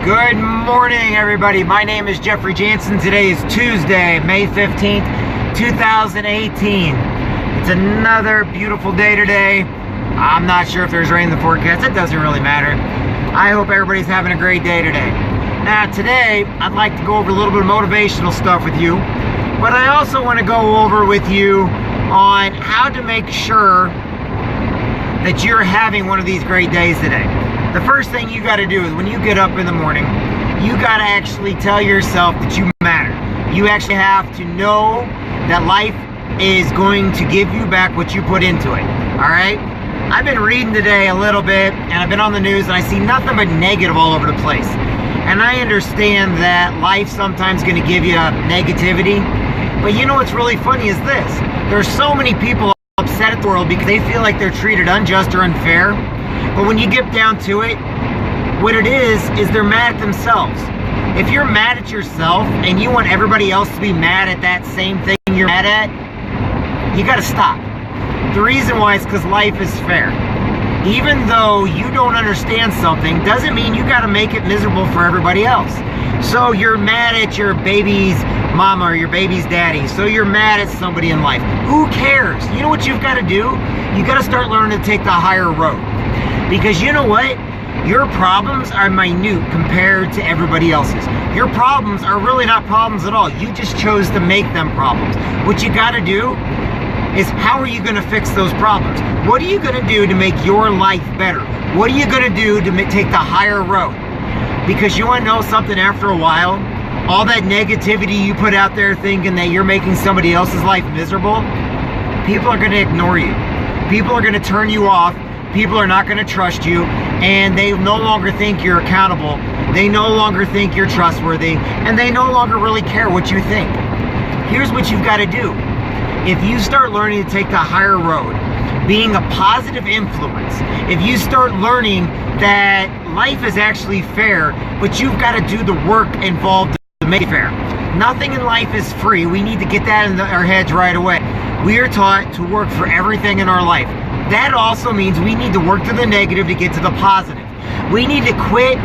Good morning, everybody. My name is Jeff Jansen. Today is Tuesday, May 15th, 2018. It's another beautiful day today. I'm not sure if there's rain in the forecast. It doesn't really matter. I hope everybody's having a great day today. Now, today, I'd like to go over a little bit of motivational stuff with you, but I also want to go over with you on how to make sure that you're having one of these great days today. The first thing you got to do is when you get up in the morning, you got to actually tell yourself that you matter. You actually have to know that life is going to give you back what you put into it. All right? I've been reading today a little bit, and I've been on the news, and I see nothing but negative all over the place. And I understand that life sometimes going to give you negativity. But you know what's really funny is this. There's so many people upset at the world because they feel like they're treated unjust or unfair. But when you get down to it, what it is they're mad at themselves. If you're mad at yourself and you want everybody else to be mad at that same thing you're mad at, you got to stop. The reason why is because life is fair. Even though you don't understand something, doesn't mean you got to make it miserable for everybody else. So you're mad at your baby's mama or your baby's daddy. So you're mad at somebody in life. Who cares? You know what you've got to do? You got to start learning to take the higher road. Because you know what? Your problems are minute compared to everybody else's. Your problems are really not problems at all. You just chose to make them problems. What you got to do is, how are you going to fix those problems? What are you going to do to make your life better? What are you going to do to take the higher road? Because you want to know something, after a while, all that negativity you put out there thinking that you're making somebody else's life miserable, people are going to ignore you. People are going to turn you off. People are not going to trust you, and they no longer think you're accountable. They no longer think you're trustworthy, and they no longer really care what you think. Here's what you've got to do. If you start learning to take the higher road, being a positive influence, if you start learning that life is actually fair, but you've got to do the work involved to make it fair. Nothing in life is free. We need to get that in our heads right away. We are taught to work for everything in our life. That also means we need to work to the negative to get to the positive. We need to quit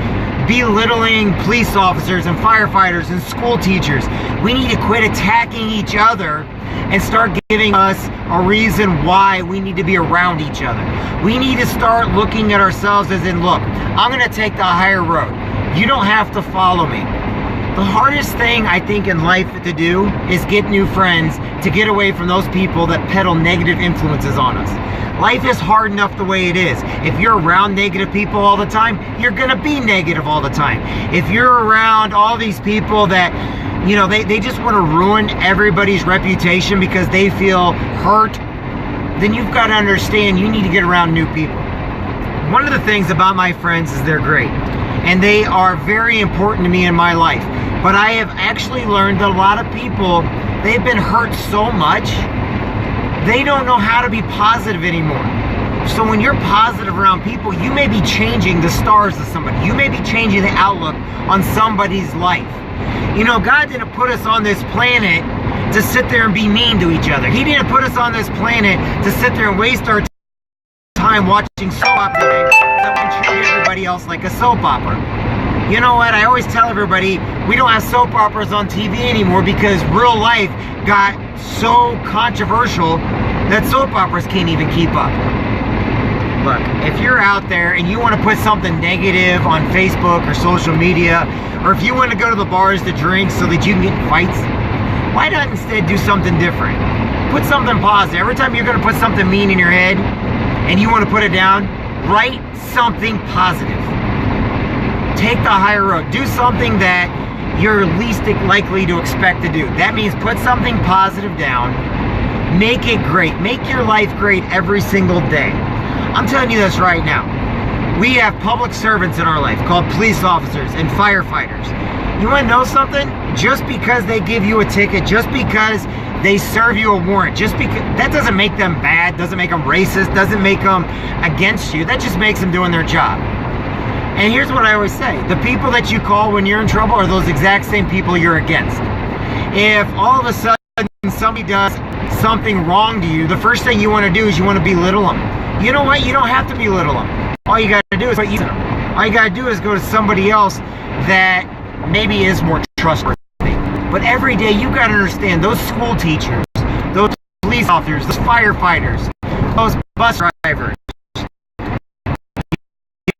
belittling police officers and firefighters and school teachers. We need to quit attacking each other and start giving us a reason why we need to be around each other. We need to start looking at ourselves as in, look, I'm going to take the higher road. You don't have to follow me. The hardest thing I think in life to do is get new friends, to get away from those people that peddle negative influences on us. Life is hard enough the way it is. If you're around negative people all the time, you're going to be negative all the time. If you're around all these people that, you know, they just want to ruin everybody's reputation because they feel hurt, then you've got to understand you need to get around new people. One of the things about my friends is they're great. And they are very important to me in my life. But I have actually learned that a lot of people, they've been hurt so much, they don't know how to be positive anymore. So when you're positive around people, you may be changing the stars of somebody. You may be changing the outlook on somebody's life. You know, God didn't put us on this planet to sit there and be mean to each other. He didn't put us on this planet to sit there and waste our time watching soap operas that would treat everybody else like a soap opera. You know what? I always tell everybody, we don't have soap operas on TV anymore because real life got so controversial that soap operas can't even keep up. Look, if you're out there and you want to put something negative on Facebook or social media, or if you want to go to the bars to drink so that you can get in fights, why not instead do something different? Put something positive. Every time you're going to put something mean in your head and you want to put it down, write something positive. Take the higher road. Do something that you're least likely to expect to do. That means put something positive down. Make it great. Make your life great every single day. I'm telling you this right now. We have public servants in our life called police officers and firefighters. You want to know something? Just because they give you a ticket, just because they serve you a warrant, just because, that doesn't make them bad, doesn't make them racist, doesn't make them against you. That just makes them doing their job. And here's what I always say. The people that you call when you're in trouble are those exact same people you're against. If all of a sudden somebody does something wrong to you, the first thing you want to do is you want to belittle them. You know what? You don't have to belittle them. All you got to do is put you in them. All you gotta do is go to somebody else that maybe is more trustworthy. But every day you gotta understand those school teachers, those police officers, those firefighters, those bus drivers,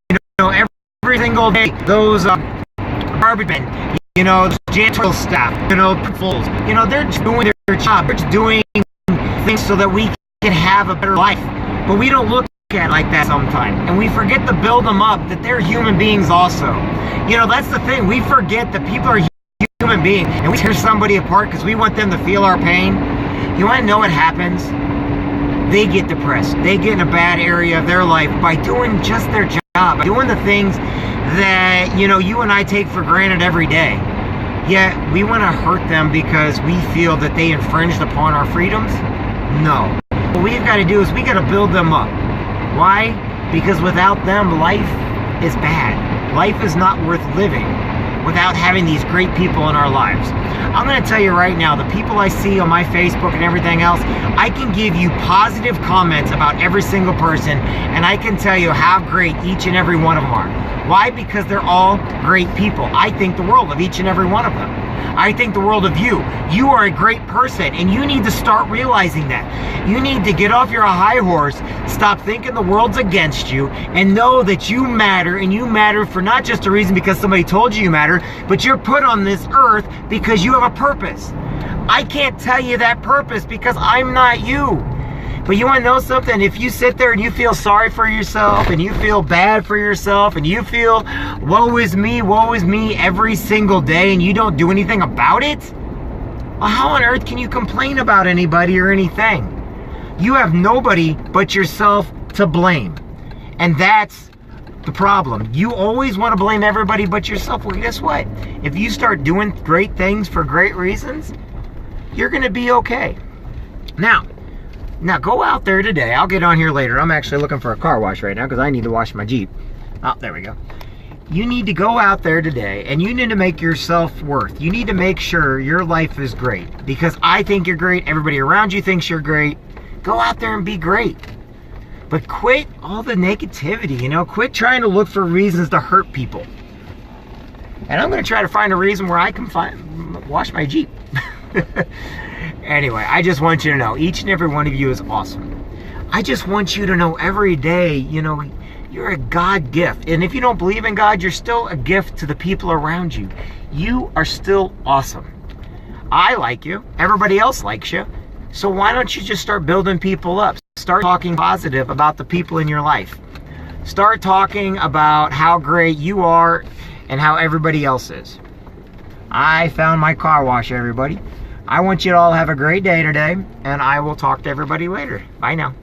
you know, every single day, those garbage men, you know, janitorial staff, you know, principals, you know, they're just doing their job. They're just doing things so that we can have a better life. But we don't look at it like that sometimes. And we forget to build them up, that they're human beings also. You know, that's the thing. We forget that people are human beings, and we tear somebody apart because we want them to feel our pain. You want to know what happens? They get depressed. They get in a bad area of their life by doing just their job, by doing the things that, you know, you and I take for granted every day. Yet we want to hurt them because we feel that they infringed upon our freedoms? No. What we've got to do is we got to build them up. Why? Because without them, life is bad. Life is not worth living without having these great people in our lives. I'm going to tell you right now, the people I see on my Facebook and everything else, I can give you positive comments about every single person, and I can tell you how great each and every one of them are. Why? Because they're all great people. I think the world of each and every one of them. I think the world of you. You are a great person, and you need to start realizing that. You need to get off your high horse, stop thinking the world's against you, and know that you matter, and you matter for not just a reason because somebody told you matter, but you're put on this earth because you have a purpose. I can't tell you that purpose because I'm not you. But you want to know something? If you sit there and you feel sorry for yourself, and you feel bad for yourself, and you feel woe is me every single day, and you don't do anything about it, well, how on earth can you complain about anybody or anything? You have nobody but yourself to blame. And that's the problem. You always want to blame everybody but yourself. Well, guess what? If you start doing great things for great reasons, you're going to be okay. Now go out there today. I'll get on here later. I'm actually looking for a car wash right now because I need to wash my Jeep. Oh, there we go. You need to go out there today, and you need to make yourself worth. You need to make sure your life is great, because I think you're great. Everybody around you thinks you're great. Go out there and be great. But quit all the negativity, you know. Quit trying to look for reasons to hurt people. And I'm going to try to find a reason where I can wash my Jeep. Anyway, I just want you to know, each and every one of you is awesome. I just want you to know every day, you know, you're a God gift. And if you don't believe in God, you're still a gift to the people around you. You are still awesome. I like you. Everybody else likes you. So why don't you just start building people up? Start talking positive about the people in your life. Start talking about how great you are and how everybody else is. I found my car wash, everybody. I want you to all have a great day today, and I will talk to everybody later. Bye now.